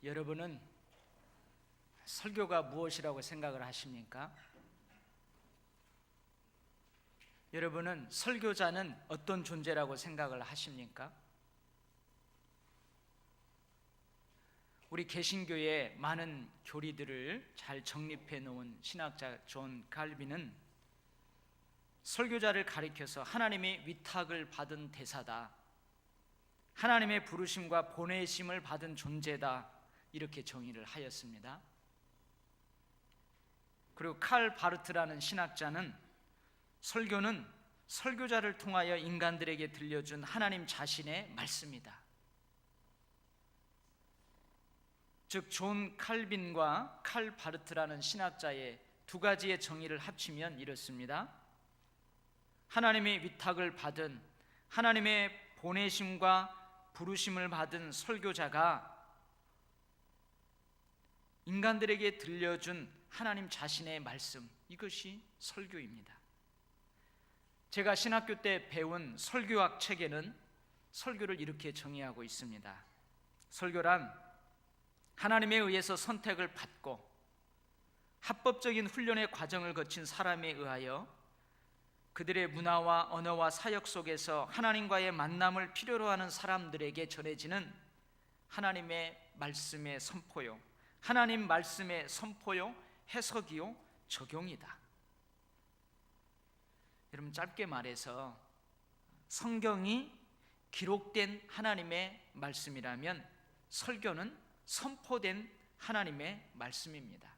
여러분은 설교가 무엇이라고 생각을 하십니까? 여러분은 설교자는 어떤 존재라고 생각을 하십니까? 우리 개신교의 많은 교리들을 잘 정립해 놓은 신학자 존 칼빈은 설교자를 가리켜서 하나님의 위탁을 받은 대사다, 하나님의 부르심과 보내심을 받은 존재다, 이렇게 정의를 하였습니다. 그리고 칼 바르트라는 신학자는 설교는 설교자를 통하여 인간들에게 들려준 하나님 자신의 말씀이다. 즉 존 칼빈과 칼 바르트라는 신학자의 두 가지의 정의를 합치면 이렇습니다. 하나님의 위탁을 받은, 하나님의 보내심과 부르심을 받은 설교자가 인간들에게 들려준 하나님 자신의 말씀, 이것이 설교입니다. 제가 신학교 때 배운 설교학 책에는 설교를 이렇게 정의하고 있습니다. 설교란 하나님에 의해서 선택을 받고 합법적인 훈련의 과정을 거친 사람에 의하여 그들의 문화와 언어와 사역 속에서 하나님과의 만남을 필요로 하는 사람들에게 전해지는 하나님의 말씀의 선포요, 하나님 말씀의 선포요, 해석이요, 적용이다. 여러분, 짧게 말해서 성경이 기록된 하나님의 말씀이라면 설교는 선포된 하나님의 말씀입니다.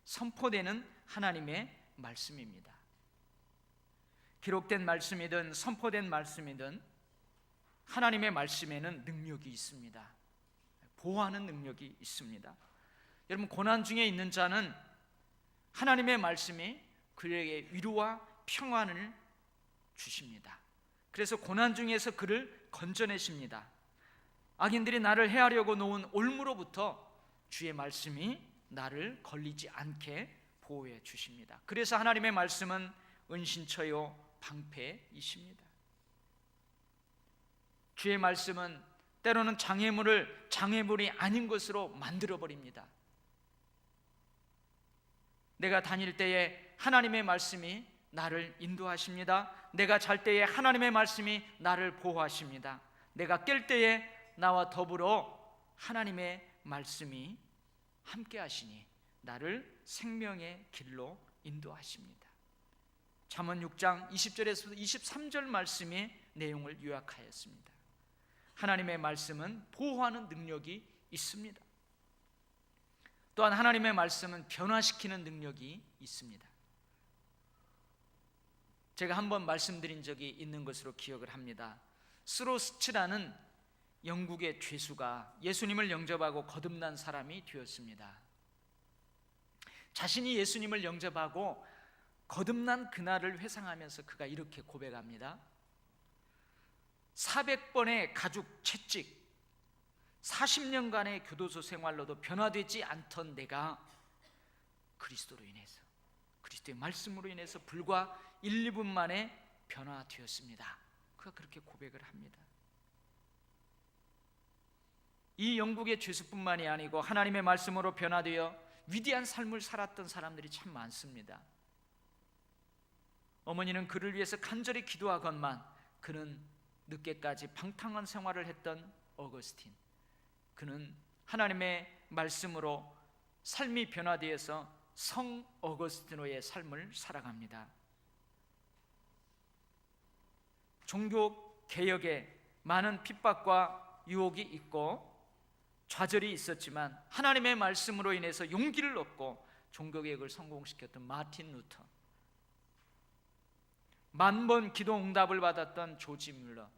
선포되는 하나님의 말씀입니다. 기록된 말씀이든 선포된 말씀이든 하나님의 말씀에는 능력이 있습니다. 보호하는 능력이 있습니다. 여러분, 고난 중에 있는 자는 하나님의 말씀이 그에게 위로와 평안을 주십니다. 그래서 고난 중에서 그를 건져내십니다. 악인들이 나를 해하려고 놓은 올무로부터 주의 말씀이 나를 걸리지 않게 보호해 주십니다. 그래서 하나님의 말씀은 은신처요 방패이십니다. 주의 말씀은 때로는 장애물을 장애물이 아닌 것으로 만들어버립니다. 내가 다닐 때에 하나님의 말씀이 나를 인도하십니다. 내가 잘 때에 하나님의 말씀이 나를 보호하십니다. 내가 깰 때에 나와 더불어 하나님의 말씀이 함께 하시니 나를 생명의 길로 인도하십니다. 잠언 6장 20절에서 23절 말씀의 내용을 요약하였습니다. 하나님의 말씀은 보호하는 능력이 있습니다. 또한 하나님의 말씀은 변화시키는 능력이 있습니다. 제가 한번 말씀드린 적이 있는 것으로 기억을 합니다. 스로스치라는 영국의 죄수가 예수님을 영접하고 거듭난 사람이 되었습니다. 자신이 예수님을 영접하고 거듭난 그날을 회상하면서 그가 이렇게 고백합니다. 400번의 가죽 채찍, 40년간의 교도소 생활로도 변화되지 않던 내가 그리스도로 인해서, 그리스도의 말씀으로 인해서 불과 1, 2분 만에 변화되었습니다. 그가 그렇게 고백을 합니다. 이 영국의 죄수뿐만이 아니고 하나님의 말씀으로 변화되어 위대한 삶을 살았던 사람들이 참 많습니다. 어머니는 그를 위해서 간절히 기도하건만 그는 늦게까지 방탕한 생활을 했던 어거스틴, 그는 하나님의 말씀으로 삶이 변화되어서 성 어거스티노의 삶을 살아갑니다. 종교 개혁에 많은 핍박과 유혹이 있고 좌절이 있었지만 하나님의 말씀으로 인해서 용기를 얻고 종교개혁을 성공시켰던 마틴 루터, 10,000번 기도 응답을 받았던 조지 뮬러,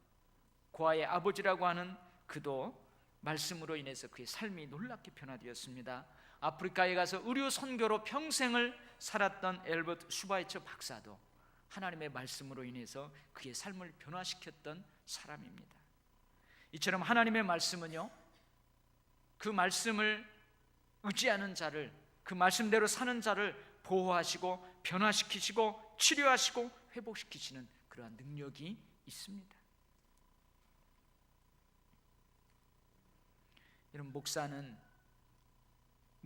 고아의 아버지라고 하는 그도 말씀으로 인해서 그의 삶이 놀랍게 변화되었습니다. 아프리카에 가서 의료 선교로 평생을 살았던 엘버트 슈바이처 박사도 하나님의 말씀으로 인해서 그의 삶을 변화시켰던 사람입니다. 이처럼 하나님의 말씀은요, 그 말씀을 의지하는 자를, 그 말씀대로 사는 자를 보호하시고 변화시키시고 치료하시고 회복시키시는 그러한 능력이 있습니다. 여러분, 목사는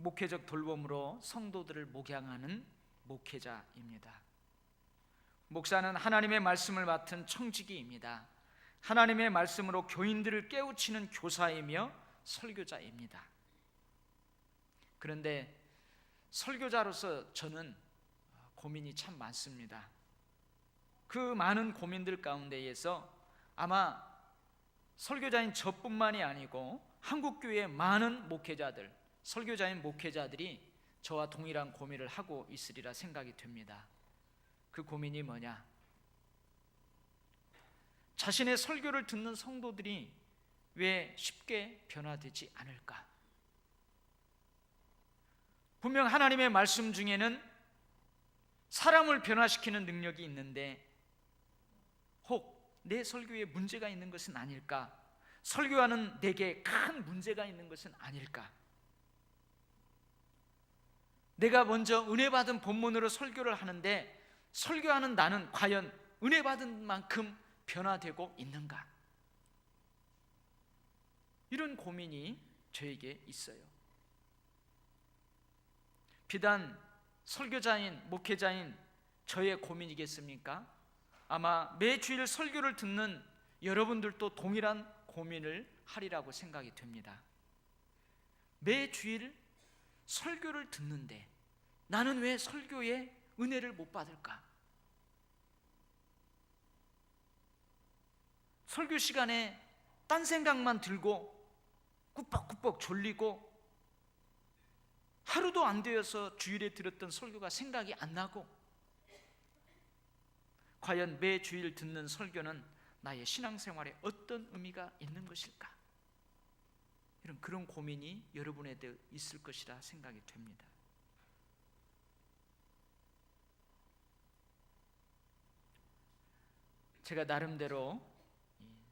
목회적 돌봄으로 성도들을 목양하는 목회자입니다. 목사는 하나님의 말씀을 맡은 청지기입니다. 하나님의 말씀으로 교인들을 깨우치는 교사이며 설교자입니다. 그런데 설교자로서 저는 고민이 참 많습니다. 그 많은 고민들 가운데에서 아마 설교자인 저뿐만이 아니고 한국교회의 많은 목회자들, 설교자인 목회자들이 저와 동일한 고민을 하고 있으리라 생각이 됩니다. 그 고민이 뭐냐? 자신의 설교를 듣는 성도들이 왜 쉽게 변화되지 않을까? 분명 하나님의 말씀 중에는 사람을 변화시키는 능력이 있는데 혹 내 설교에 문제가 있는 것은 아닐까? 설교하는 내게 큰 문제가 있는 것은 아닐까? 내가 먼저 은혜 받은 본문으로 설교를 하는데 설교하는 나는 과연 은혜 받은 만큼 변화되고 있는가? 이런 고민이 저에게 있어요. 비단 설교자인 목회자인 저의 고민이겠습니까? 아마 매주일 설교를 듣는 여러분들도 동일한 고민을 하리라고 생각이 됩니다. 매주일 설교를 듣는데 나는 왜 설교에 은혜를 못 받을까? 설교 시간에 딴 생각만 들고 꾸벅꾸벅 졸리고 하루도 안 되어서 주일에 들었던 설교가 생각이 안 나고 과연 매 주일 듣는 설교는 나의 신앙생활에 어떤 의미가 있는 것일까? 그런 고민이 여러분에게 있을 것이라 생각이 됩니다. 제가 나름대로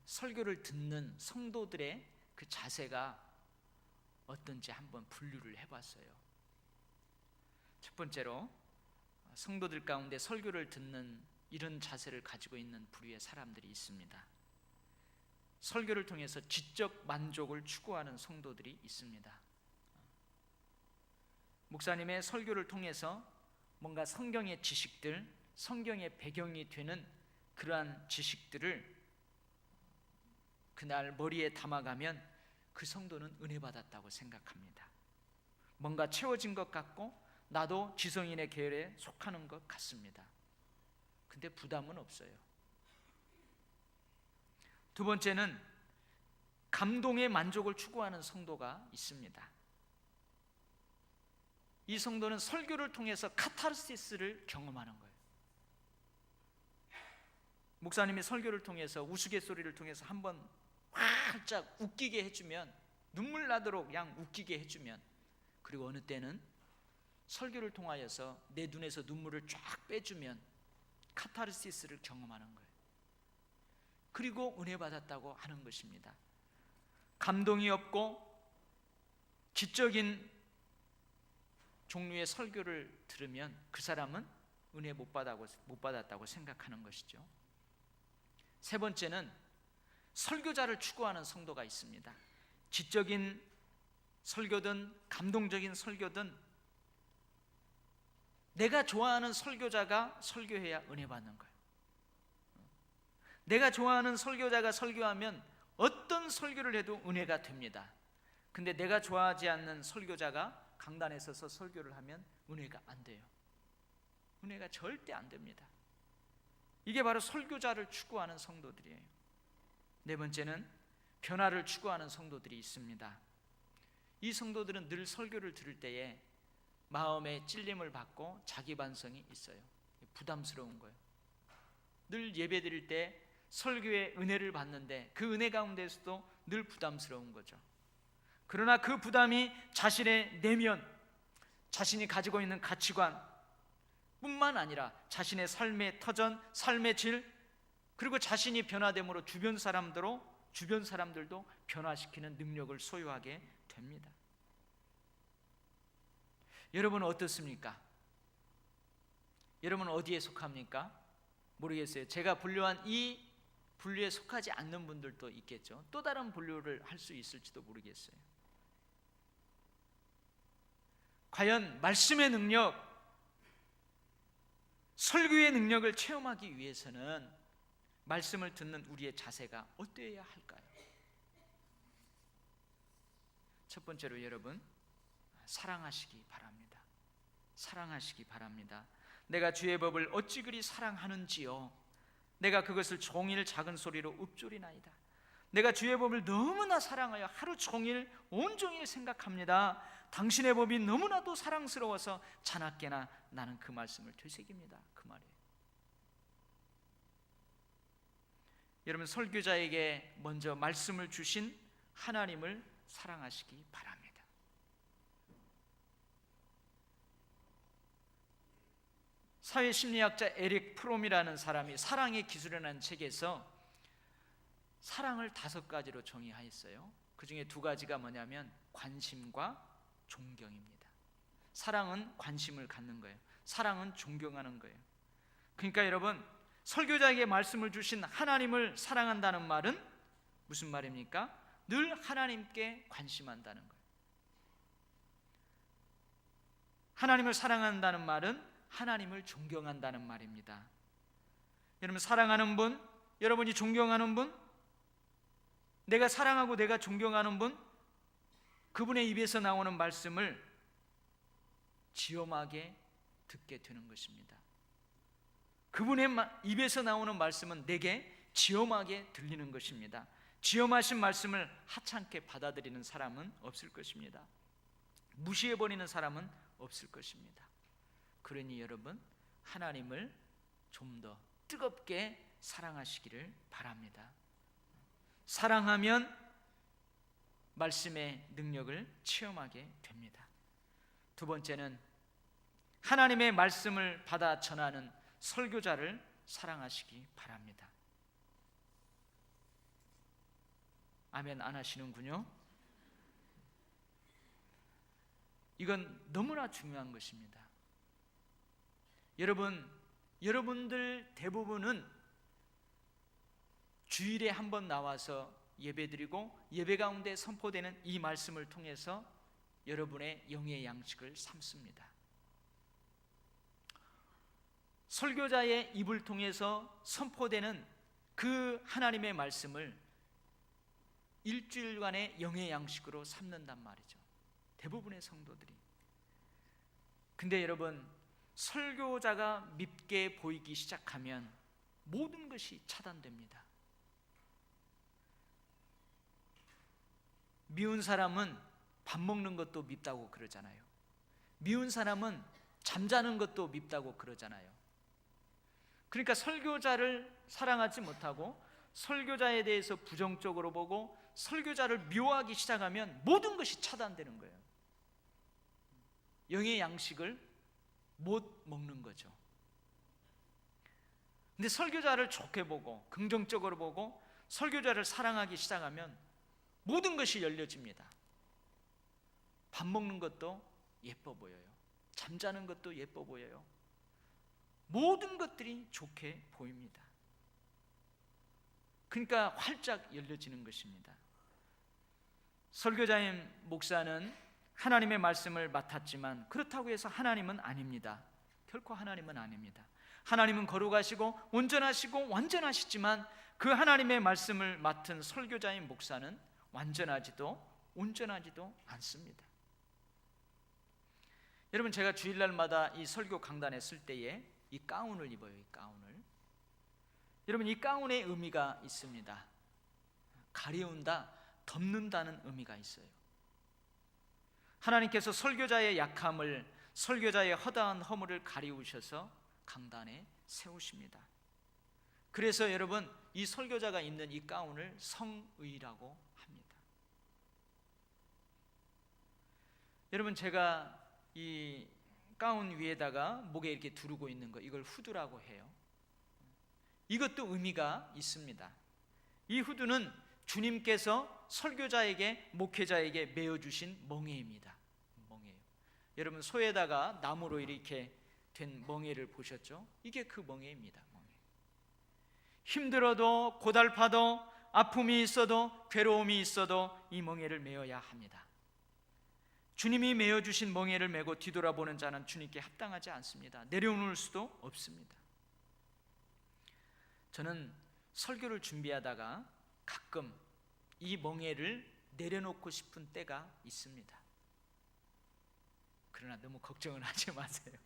설교를 듣는 성도들의 그 자세가 어떤지 한번 분류를 해봤어요. 첫 번째로 성도들 가운데 설교를 듣는 이런 자세를 가지고 있는 부류의 사람들이 있습니다. 설교를 통해서 지적 만족을 추구하는 성도들이 있습니다. 목사님의 설교를 통해서 뭔가 성경의 지식들, 성경의 배경이 되는 그러한 지식들을 그날 머리에 담아가면 그 성도는 은혜 받았다고 생각합니다. 뭔가 채워진 것 같고 나도 지성인의 계열에 속하는 것 같습니다. 근데 부담은 없어요. 두 번째는 감동의 만족을 추구하는 성도가 있습니다. 이 성도는 설교를 통해서 카타르시스를 경험하는 거예요. 목사님이 설교를 통해서 우스갯소리를 통해서 한번 활짝 웃기게 해주면, 눈물 나도록 그냥 웃기게 해주면, 그리고 어느 때는 설교를 통하여서 내 눈에서 눈물을 쫙 빼주면 카타르시스를 경험하는 거예요. 그리고 은혜 받았다고 하는 것입니다. 감동이 없고 지적인 종류의 설교를 들으면 그 사람은 은혜 못 받았다고 생각하는 것이죠. 세 번째는 설교자를 추구하는 성도가 있습니다. 지적인 설교든 감동적인 설교든 내가 좋아하는 설교자가 설교해야 은혜 받는 거예요. 내가 좋아하는 설교자가 설교하면 어떤 설교를 해도 은혜가 됩니다. 근데 내가 좋아하지 않는 설교자가 강단에 서서 설교를 하면 은혜가 안 돼요. 은혜가 절대 안 됩니다. 이게 바로 설교자를 추구하는 성도들이에요. 네 번째는 변화를 추구하는 성도들이 있습니다. 이 성도들은 늘 설교를 들을 때에 마음에 찔림을 받고 자기 반성이 있어요. 부담스러운 거예요. 늘 예배 드릴 때 설교의 은혜를 받는데 그 은혜 가운데서도 늘 부담스러운 거죠. 그러나 그 부담이 자신의 내면, 자신이 가지고 있는 가치관 뿐만 아니라 자신의 삶의 터전, 삶의 질, 그리고 자신이 변화됨으로 주변 사람들도 변화시키는 능력을 소유하게 됩니다. 여러분은 어떻습니까? 여러분은 어디에 속합니까? 모르겠어요. 제가 분류한 이 분류에 속하지 않는 분들도 있겠죠. 또 다른 분류를 할 수 있을지도 모르겠어요. 과연 말씀의 능력, 설교의 능력을 체험하기 위해서는 말씀을 듣는 우리의 자세가 어떠해야 할까요? 첫 번째로 여러분, 사랑하시기 바랍니다. 사랑하시기 바랍니다. 내가 주의 법을 어찌 그리 사랑하는지요. 내가 그것을 종일 작은 소리로 읊조리나이다. 내가 주의 법을 너무나 사랑하여 하루 종일 온종일 생각합니다. 당신의 법이 너무나도 사랑스러워서 자나깨나 나는 그 말씀을 되새깁니다. 그 말이에요. 여러분, 설교자에게 먼저 말씀을 주신 하나님을 사랑하시기 바랍니다. 사회심리학자 에릭 프롬이라는 사람이 사랑의 기술이라는 책에서 사랑을 5가지로 정의하였어요. 그 중에 2가지가 뭐냐면 관심과 존경입니다. 사랑은 관심을 갖는 거예요. 사랑은 존경하는 거예요. 그러니까 여러분, 설교자에게 말씀을 주신 하나님을 사랑한다는 말은 무슨 말입니까? 늘 하나님께 관심한다는 거예요. 하나님을 사랑한다는 말은 하나님을 존경한다는 말입니다. 여러분, 사랑하는 분, 여러분이 존경하는 분, 내가 사랑하고 내가 존경하는 분, 그분의 입에서 나오는 말씀을 지엄하게 듣게 되는 것입니다. 그분의 입에서 나오는 말씀은 내게 지엄하게 들리는 것입니다. 지엄하신 말씀을 하찮게 받아들이는 사람은 없을 것입니다. 무시해버리는 사람은 없을 것입니다. 그러니 여러분, 하나님을 좀 더 뜨겁게 사랑하시기를 바랍니다. 사랑하면 말씀의 능력을 체험하게 됩니다. 2번째는 하나님의 말씀을 받아 전하는 설교자를 사랑하시기 바랍니다. 아멘 안 하시는군요. 이건 너무나 중요한 것입니다. 여러분들 대부분은 주일에 한 번 나와서 예배드리고 예배 가운데 선포되는 이 말씀을 통해서 여러분의 영의 양식을 삼습니다. 설교자의 입을 통해서 선포되는 그 하나님의 말씀을 일주일간의 영의 양식으로 삼는단 말이죠. 대부분의 성도들이. 근데 여러분, 설교자가 밉게 보이기 시작하면 모든 것이 차단됩니다. 미운 사람은 밥 먹는 것도 밉다고 그러잖아요. 미운 사람은 잠자는 것도 밉다고 그러잖아요. 그러니까 설교자를 사랑하지 못하고 설교자에 대해서 부정적으로 보고 설교자를 미워하기 시작하면 모든 것이 차단되는 거예요. 영의 양식을 못 먹는 거죠. 근데 설교자를 좋게 보고 긍정적으로 보고 설교자를 사랑하기 시작하면 모든 것이 열려집니다. 밥 먹는 것도 예뻐 보여요. 잠자는 것도 예뻐 보여요. 모든 것들이 좋게 보입니다. 그러니까 활짝 열려지는 것입니다. 설교자인 목사는 하나님의 말씀을 맡았지만 그렇다고 해서 하나님은 아닙니다. 결코 하나님은 아닙니다. 하나님은 거룩하시고 온전하시고 완전하시지만 그 하나님의 말씀을 맡은 설교자인 목사는 완전하지도 온전하지도 않습니다. 여러분, 제가 주일날마다 이 설교 강단에 쓸 때에 이 가운을 입어요. 이 가운을. 여러분, 이 가운의 의미가 있습니다. 가리운다, 덮는다는 의미가 있어요. 하나님께서 설교자의 약함을, 설교자의 허다한 허물을 가리우셔서 강단에 세우십니다. 그래서 여러분, 이 설교자가 입는 이 가운을 성의라고 합니다. 여러분, 제가 이 가운 위에다가 목에 이렇게 두르고 있는 거, 이걸 후드라고 해요. 이것도 의미가 있습니다. 이 후드는 주님께서 설교자에게, 목회자에게 메어주신 멍에입니다. 멍에요. 여러분, 소에다가 나무로 이렇게 된 멍에를 보셨죠? 이게 그 멍에입니다. 멍에. 힘들어도 고달파도 아픔이 있어도 괴로움이 있어도 이 멍에를 메어야 합니다. 주님이 메어주신 멍에를 메고 뒤돌아보는 자는 주님께 합당하지 않습니다. 내려놓을 수도 없습니다. 저는 설교를 준비하다가 가끔 이 멍에를 내려놓고 싶은 때가 있습니다. 그러나 너무 걱정은 하지 마세요.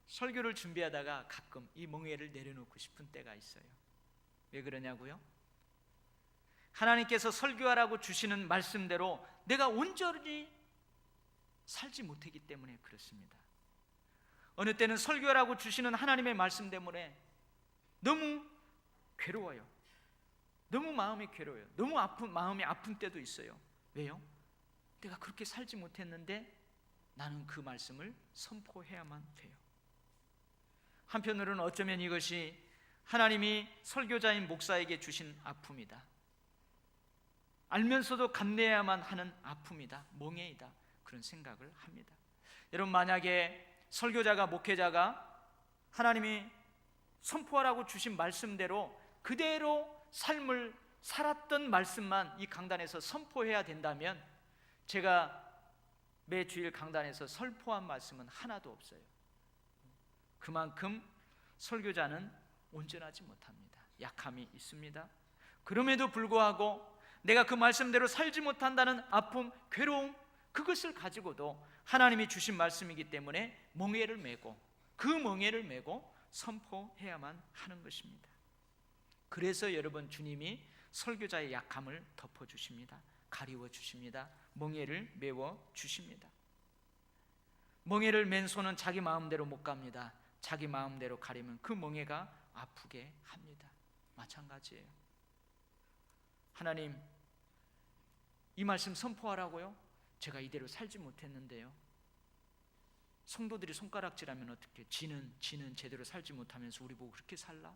설교를 준비하다가 가끔 이 멍에를 내려놓고 싶은 때가 있어요. 왜 그러냐고요? 하나님께서 설교하라고 주시는 말씀대로 내가 온전히 살지 못했기 때문에 그렇습니다. 어느 때는 설교하라고 주시는 하나님의 말씀 때문에 너무 괴로워요. 너무 마음이 괴로워요. 너무 마음이 아픈 때도 있어요. 왜요? 내가 그렇게 살지 못했는데 나는 그 말씀을 선포해야만 돼요. 한편으로는 어쩌면 이것이 하나님이 설교자인 목사에게 주신 아픔이다. 알면서도 감내해야만 하는 아픔이다, 멍에이다, 그런 생각을 합니다. 여러분, 만약에 설교자가, 목회자가 하나님이 선포하라고 주신 말씀대로 그대로 삶을 살았던 말씀만 이 강단에서 선포해야 된다면 제가 매 주일 강단에서 선포한 말씀은 하나도 없어요. 그만큼 설교자는 온전하지 못합니다. 약함이 있습니다. 그럼에도 불구하고 내가 그 말씀대로 살지 못한다는 아픔, 괴로움, 그것을 가지고도 하나님이 주신 말씀이기 때문에 멍에를 메고, 그 멍에를 메고 선포해야만 하는 것입니다. 그래서 여러분, 주님이 설교자의 약함을 덮어주십니다. 가리워 주십니다. 멍에를 메워 주십니다. 멍에를 맨 손은 자기 마음대로 못 갑니다. 자기 마음대로 가리면 그 멍에가 아프게 합니다. 마찬가지예요. 하나님, 이 말씀 선포하라고요? 제가 이대로 살지 못했는데요. 성도들이 손가락질하면 어떻게? 지는 제대로 살지 못하면서 우리 보고 그렇게 살라?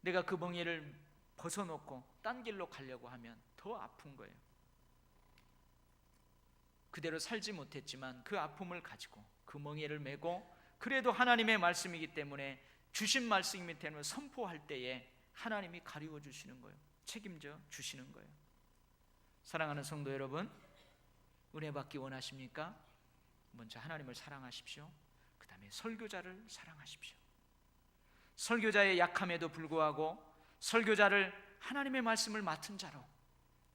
내가 그 멍에를 벗어놓고 딴 길로 가려고 하면 더 아픈 거예요. 그대로 살지 못했지만 그 아픔을 가지고 그 멍에를 메고 그래도 하나님의 말씀이기 때문에 주신 말씀이기 때문에 선포할 때에 하나님이 가리워 주시는 거예요. 책임져 주시는 거예요. 사랑하는 성도 여러분, 은혜 받기 원하십니까? 먼저 하나님을 사랑하십시오. 그 다음에 설교자를 사랑하십시오. 설교자의 약함에도 불구하고 설교자를 하나님의 말씀을 맡은 자로,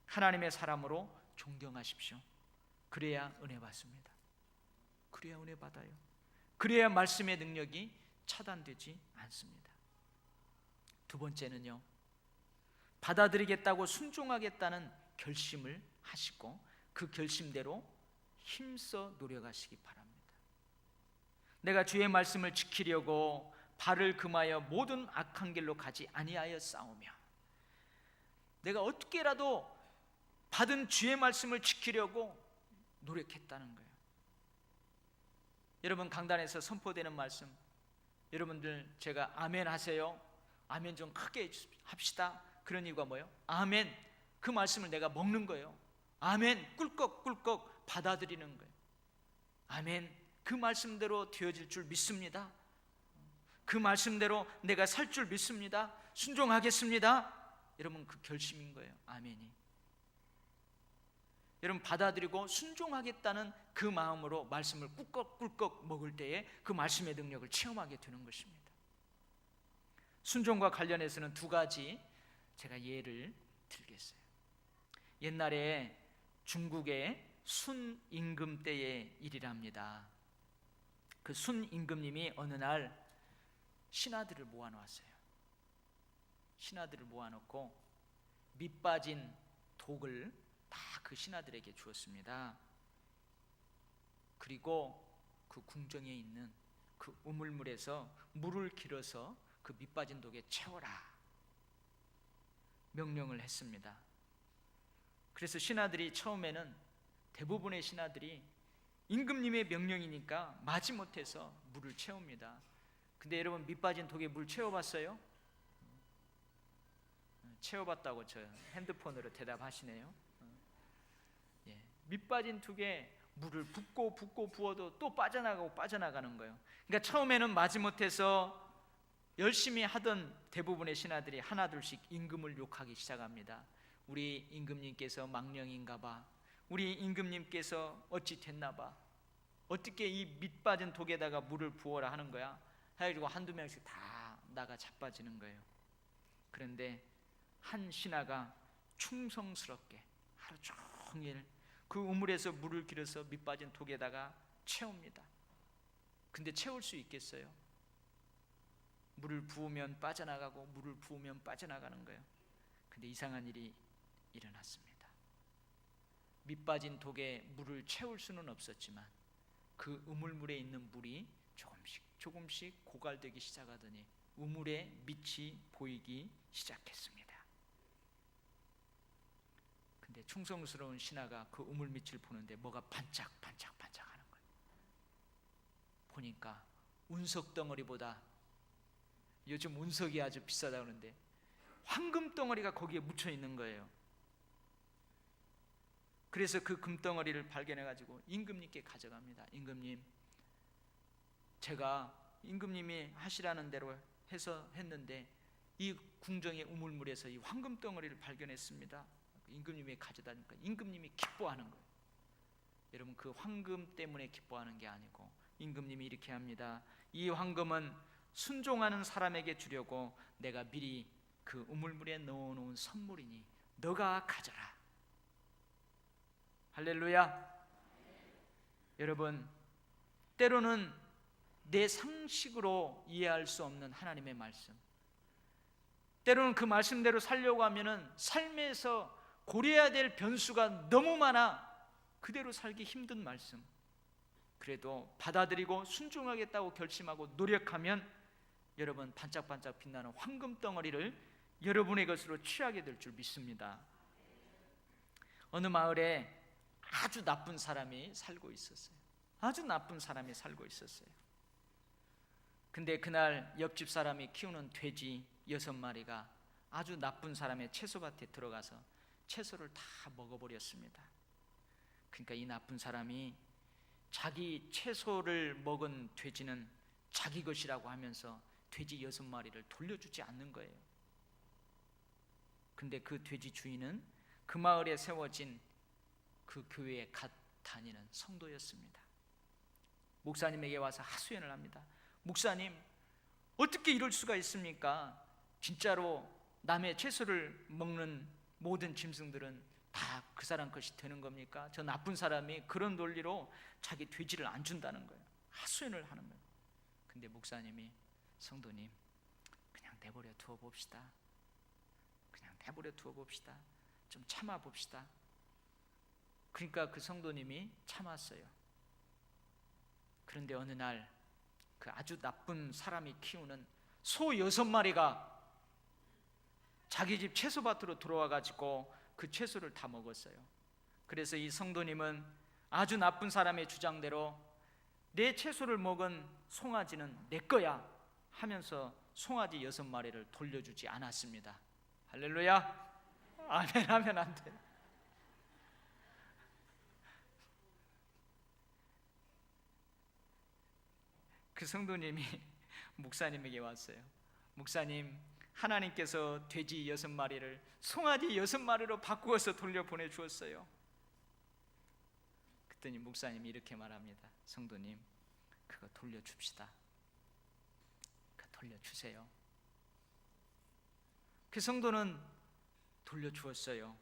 하나님의 사람으로 존경하십시오. 그래야 은혜 받습니다. 그래야 은혜 받아요. 그래야 말씀의 능력이 차단되지 않습니다. 두 번째는요, 받아들이겠다고 순종하겠다는 결심을 하시고 그 결심대로 힘써 노력하시기 바랍니다. 내가 주의 말씀을 지키려고 발을 금하여 모든 악한 길로 가지 아니하여 싸우며, 내가 어떻게라도 받은 주의 말씀을 지키려고 노력했다는 거예요. 여러분, 강단에서 선포되는 말씀, 여러분들 제가 아멘 하세요, 아멘 좀 크게 합시다, 그런 이유가 뭐예요? 아멘, 그 말씀을 내가 먹는 거예요. 아멘, 꿀꺽꿀꺽 받아들이는 거예요. 아멘, 그 말씀대로 되어질 줄 믿습니다. 그 말씀대로 내가 살 줄 믿습니다. 순종하겠습니다. 여러분, 그 결심인 거예요. 아멘이. 여러분, 받아들이고 순종하겠다는 그 마음으로 말씀을 꿀꺽꿀꺽 먹을 때에 그 말씀의 능력을 체험하게 되는 것입니다. 순종과 관련해서는 두 가지 제가 예를 들겠어요. 옛날에 중국의 순임금 때의 일이랍니다. 그 순임금님이 어느 날 신하들을 모아놓았어요. 신하들을 모아놓고 밑빠진 독을 다 그 신하들에게 주었습니다. 그리고 그 궁정에 있는 그 우물물에서 물을 길어서 그 밑빠진 독에 채워라 명령을 했습니다. 그래서 신하들이 처음에는, 대부분의 신하들이 임금님의 명령이니까 마지못해서 물을 채웁니다. 근데 여러분, 밑빠진 독에 물 채워봤어요? 채워봤다고 저 핸드폰으로 대답하시네요. 밑빠진 독에 물을 붓고 부어도 또 빠져나가는 거예요. 그러니까 처음에는 마지못해서 열심히 하던 대부분의 신하들이 하나둘씩 임금을 욕하기 시작합니다. 우리 임금님께서 망령인가 봐, 우리 임금님께서 어찌 됐나 봐, 어떻게 이 밑 빠진 독에다가 물을 부어라 하는 거야. 해가지고 한두 명씩 다 나가 자빠지는 거예요. 그런데 한 신하가 충성스럽게 하루 종일 그 우물에서 물을 길어서 밑 빠진 독에다가 채웁니다. 근데 채울 수 있겠어요? 물을 부으면 빠져나가고 물을 부으면 빠져나가는 거예요. 근데 이상한 일이 일어났습니다. 밑 빠진 독에 물을 채울 수는 없었지만 그 우물물에 있는 물이 조금씩 고갈되기 시작하더니 우물의 밑이 보이기 시작했습니다. 근데 충성스러운 신하가 그 우물 밑을 보는데 뭐가 반짝반짝반짝 하는 거예요. 보니까 운석 덩어리보다, 요즘 운석이 아주 비싸다고 하는데 황금 덩어리가 거기에 묻혀 있는 거예요. 그래서 그 금덩어리를 발견해 가지고 임금님께 가져갑니다. 임금님, 제가 임금님이 하시라는 대로 해서 했는데 이 궁정의 우물물에서 이 황금 덩어리를 발견했습니다. 임금님이 가져다니까 임금님이 기뻐하는 거예요. 여러분, 그 황금 때문에 기뻐하는 게 아니고 임금님이 이렇게 합니다. 이 황금은 순종하는 사람에게 주려고 내가 미리 그 우물물에 넣어놓은 선물이니 너가 가져라. 할렐루야. 여러분, 때로는 내 상식으로 이해할 수 없는 하나님의 말씀, 때로는 그 말씀대로 살려고 하면은 삶에서 고려해야 될 변수가 너무 많아 그대로 살기 힘든 말씀, 그래도 받아들이고 순종하겠다고 결심하고 노력하면 여러분 반짝반짝 빛나는 황금 덩어리를 여러분의 것으로 취하게 될 줄 믿습니다. 어느 마을에 아주 나쁜 사람이 살고 있었어요. 아주 나쁜 사람이 살고 있었어요. 근데 그날 옆집 사람이 키우는 돼지 6마리가 아주 나쁜 사람의 채소밭에 들어가서 채소를 다 먹어버렸습니다. 그러니까 이 나쁜 사람이 자기 채소를 먹은 돼지는 자기 것이라고 하면서 돼지 6마리를 돌려주지 않는 거예요. 근데 그 돼지 주인은 그 마을에 세워진 그 교회에 갓 다니는 성도였습니다. 목사님에게 와서 하소연을 합니다. 목사님, 어떻게 이럴 수가 있습니까? 진짜로 남의 채소를 먹는 모든 짐승들은 다 그 사람 것이 되는 겁니까? 저 나쁜 사람이 그런 논리로 자기 돼지를 안 준다는 거예요. 하소연을 하는 거예요. 근데 목사님이, 성도님, 그냥 내버려 두어 봅시다. 그냥 내버려 두어 봅시다. 좀 참아 봅시다. 그러니까 그 성도님이 참았어요. 그런데 어느 날 그 아주 나쁜 사람이 키우는 소 6마리가 자기 집 채소밭으로 들어와 가지고 그 채소를 다 먹었어요. 그래서 이 성도님은 아주 나쁜 사람의 주장대로 내 채소를 먹은 송아지는 내 거야 하면서 송아지 6마리를 돌려주지 않았습니다. 할렐루야. 아멘 하면 안 돼. 그 성도님이 목사님에게 왔어요. 목사님, 하나님께서 돼지 6마리를 송아지 6마리로 바꾸어서 돌려보내 주었어요. 그랬더니 목사님이 이렇게 말합니다. 성도님, 그거 돌려줍시다. 그거 돌려주세요. 그 성도는 돌려주었어요.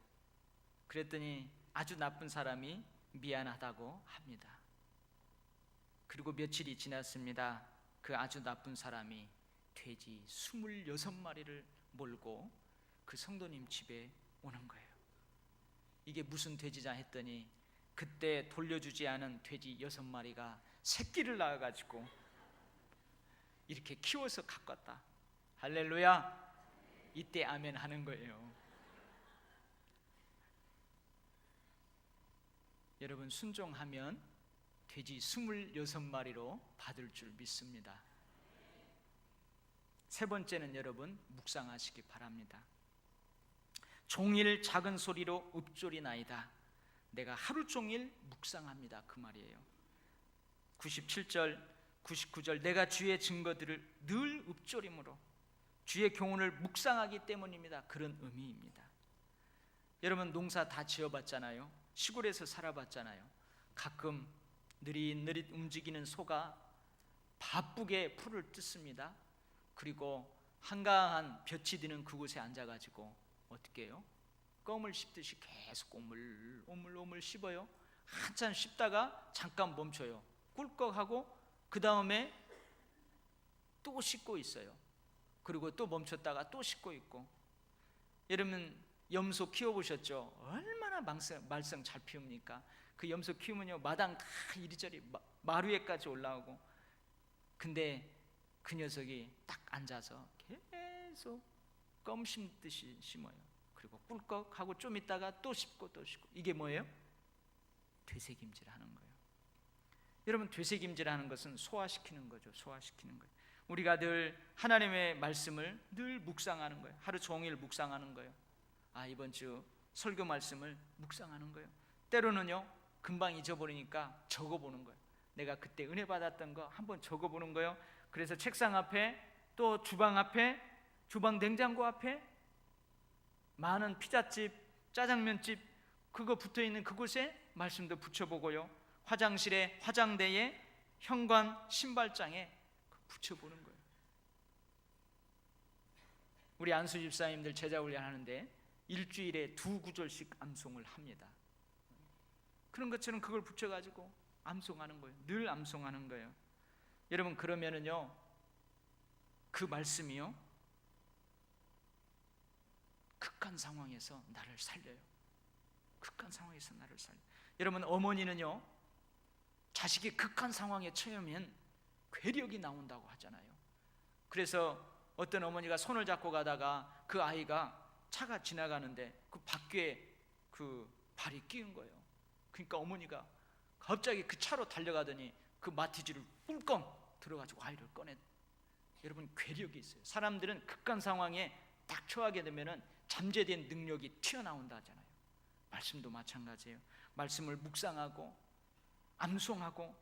그랬더니 아주 나쁜 사람이 미안하다고 합니다. 그리고 며칠이 지났습니다. 그 아주 나쁜 사람이 돼지 26마리를 몰고 그 성도님 집에 오는 거예요. 이게 무슨 돼지냐 했더니 그때 돌려주지 않은 돼지 6마리가 새끼를 낳아가지고 이렇게 키워서 갖고 왔다. 할렐루야. 이때 아멘 하는 거예요. 여러분, 순종하면 돼지 26마리로 받을 줄 믿습니다. 세 번째는 여러분 묵상하시기 바랍니다. 종일 작은 소리로 읊조리나이다. 내가 하루 종일 묵상합니다. 그 말이에요. 97절 99절 내가 주의 증거들을 늘 읊조림으로 주의 교훈을 묵상하기 때문입니다. 그런 의미입니다. 여러분 농사 다 지어봤잖아요. 시골에서 살아봤잖아요. 가끔 느릿느릿 움직이는 소가 바쁘게 풀을 뜯습니다. 그리고 한가한 볕이 드는 그곳에 앉아가지고 어떻게 해요? 껌을 씹듯이 계속 오물오물 씹어요. 한참 씹다가 잠깐 멈춰요. 꿀꺽하고 그 다음에 또 씹고 있어요. 그리고 또 멈췄다가 또 씹고 있고. 여러분 염소 키워보셨죠? 얼마나 말썽 잘 피웁니까? 그 염소 키우면요 마당 다 이리저리 마루 위에까지 올라오고. 근데 그 녀석이 딱 앉아서 계속 껌 심듯이 심어요. 그리고 꿀꺽하고 좀 있다가 또 씹고 또 씹고. 이게 뭐예요? 되새김질하는 거예요. 여러분 되새김질하는 것은 소화시키는 거죠. 소화시키는 거예요. 우리가 늘 하나님의 말씀을 늘 묵상하는 거예요. 하루 종일 묵상하는 거예요. 이번 주 설교 말씀을 묵상하는 거예요. 때로는요 금방 잊어버리니까 적어보는 거예요. 내가 그때 은혜 받았던 거 한번 적어보는 거예요. 그래서 책상 앞에, 또 주방 앞에, 주방 냉장고 앞에, 많은 피자집, 짜장면집 그거 붙어있는 그곳에 말씀도 붙여보고요. 화장실에, 화장대에, 현관, 신발장에 붙여보는 거예요. 우리 안수 집사님들 제자 훈련하는데 일주일에 2구절씩 암송을 합니다. 그런 것처럼 그걸 붙여가지고 암송하는 거예요. 늘 암송하는 거예요. 여러분 그러면은요 그 말씀이요 극한 상황에서 나를 살려요. 극한 상황에서 나를 살려요. 여러분 어머니는요 자식이 극한 상황에 처하면 괴력이 나온다고 하잖아요. 그래서 어떤 어머니가 손을 잡고 가다가 그 아이가 차가 지나가는데 그 바퀴에 그 발이 끼은 거예요. 그러니까 어머니가 갑자기 그 차로 달려가더니 그 마티즈를 꿀꺽 들어가지고 아이를 꺼내. 여러분 괴력이 있어요. 사람들은 극한 상황에 딱 처하게 되면은 잠재된 능력이 튀어나온다 하잖아요. 말씀도 마찬가지예요. 말씀을 묵상하고 암송하고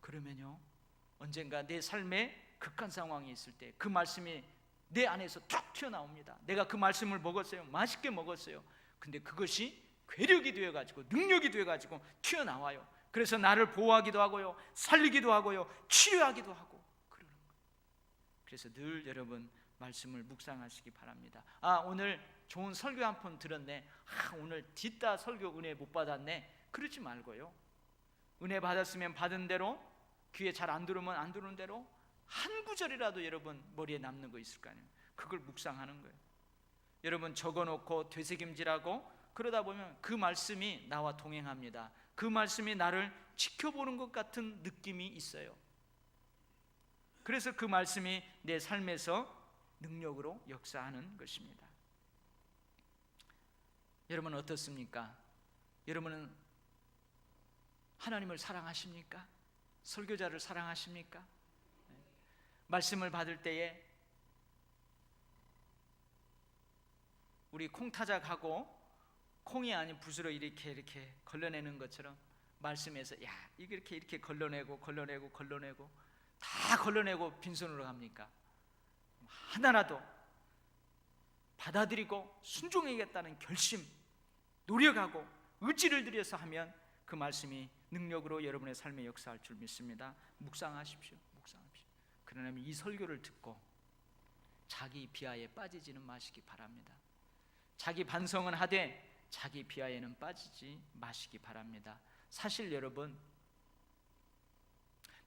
그러면요 언젠가 내 삶에 극한 상황이 있을 때 그 말씀이 내 안에서 툭 튀어나옵니다. 내가 그 말씀을 먹었어요. 맛있게 먹었어요. 근데 그것이 괴력이 되어가지고 능력이 되어가지고 튀어나와요. 그래서 나를 보호하기도 하고요, 살리기도 하고요, 치료하기도 하고 그러는 거예요. 그래서 늘 여러분 말씀을 묵상하시기 바랍니다. 오늘 좋은 설교 한 편 들었네. 오늘 뒷다 설교 은혜 못 받았네. 그러지 말고요. 은혜 받았으면 받은 대로, 귀에 잘 안 들으면 안 들은 대로 한 구절이라도 여러분 머리에 남는 거 있을 거 아니에요. 그걸 묵상하는 거예요. 여러분 적어놓고 되새김질하고 그러다 보면 그 말씀이 나와 동행합니다. 그 말씀이 나를 지켜보는 것 같은 느낌이 있어요. 그래서 그 말씀이 내 삶에서 능력으로 역사하는 것입니다. 여러분은 어떻습니까? 여러분은 하나님을 사랑하십니까? 설교자를 사랑하십니까? 말씀을 받을 때에 우리 콩타작하고 콩이 아닌 붓으로 이렇게 걸러내는 것처럼 말씀에서 이렇게 걸러내고 다 걸러내고 빈손으로 갑니까? 하나라도 받아들이고 순종하겠다는 결심, 노력하고 의지를 들여서 하면 그 말씀이 능력으로 여러분의 삶에 역사할 줄 믿습니다. 묵상하십시오. 그러나 이 설교를 듣고 자기 비하에 빠지지는 마시기 바랍니다. 자기 반성은 하되 자기 비하에는 빠지지 마시기 바랍니다. 사실 여러분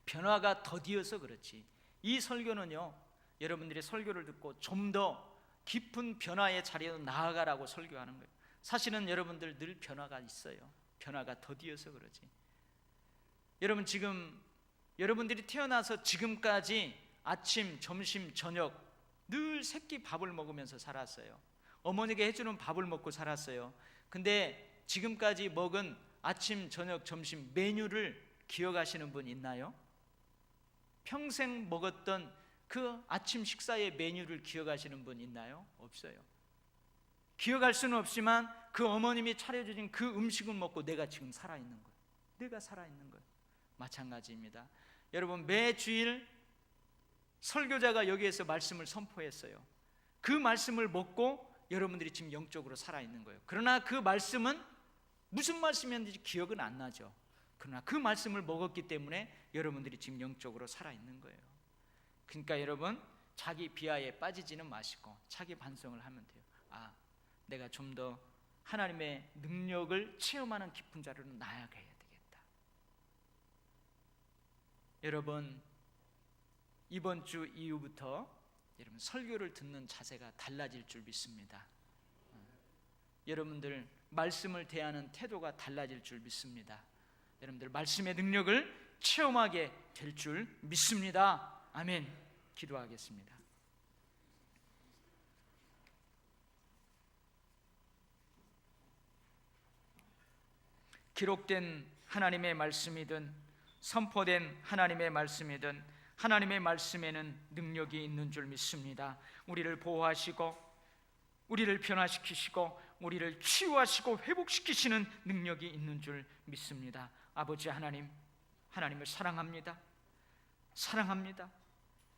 변화가 더디어서 그렇지 이 설교는요 여러분들이 설교를 듣고 좀 더 깊은 변화의 자리로 나아가라고 설교하는 거예요. 사실은 여러분들 늘 변화가 있어요. 변화가 더디어서 그러지. 여러분 지금 여러분들이 태어나서 지금까지 아침, 점심, 저녁 늘 새끼 밥을 먹으면서 살았어요. 어머니가 해주는 밥을 먹고 살았어요. 근데 지금까지 먹은 아침, 저녁, 점심 메뉴를 기억하시는 분 있나요? 평생 먹었던 그 아침 식사의 메뉴를 기억하시는 분 있나요? 없어요. 기억할 수는 없지만 그 어머님이 차려주신 그 음식을 먹고 내가 지금 살아있는 거예요. 내가 살아있는 거예요. 마찬가지입니다. 여러분 매 주일 설교자가 여기에서 말씀을 선포했어요. 그 말씀을 먹고 여러분들이 지금 영적으로 살아있는 거예요. 그러나 그 말씀은 무슨 말씀이었는지 기억은 안 나죠. 그러나 그 말씀을 먹었기 때문에 여러분들이 지금 영적으로 살아있는 거예요. 그러니까 여러분, 자기 비하에 빠지지는 마시고 자기 반성을 하면 돼요. 아, 내가 좀 더 하나님의 능력을 체험하는 깊은 자료로 나아가야 되겠다. 여러분, 이번 주 이후부터 여러분 설교를 듣는 자세가 달라질 줄 믿습니다. 여러분들 말씀을 대하는 태도가 달라질 줄 믿습니다. 여러분들 말씀의 능력을 체험하게 될 줄 믿습니다. 아멘. 기도하겠습니다. 기록된 하나님의 말씀이든 선포된 하나님의 말씀이든 하나님의 말씀에는 능력이 있는 줄 믿습니다. 우리를 보호하시고 우리를 변화시키시고 우리를 치유하시고 회복시키시는 능력이 있는 줄 믿습니다. 아버지 하나님, 하나님을 사랑합니다. 사랑합니다.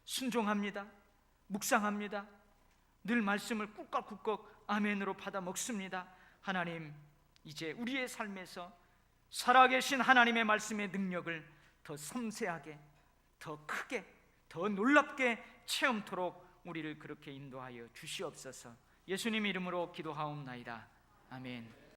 순종합니다. 묵상합니다. 늘 말씀을 꾹꾹꾹꾹 아멘으로 받아 먹습니다. 하나님, 이제 우리의 삶에서 살아계신 하나님의 말씀의 능력을 더 섬세하게, 더 크게, 더 놀랍게 체험토록 우리를 그렇게 인도하여 주시옵소서. 예수님 이름으로 기도하옵나이다. 아멘.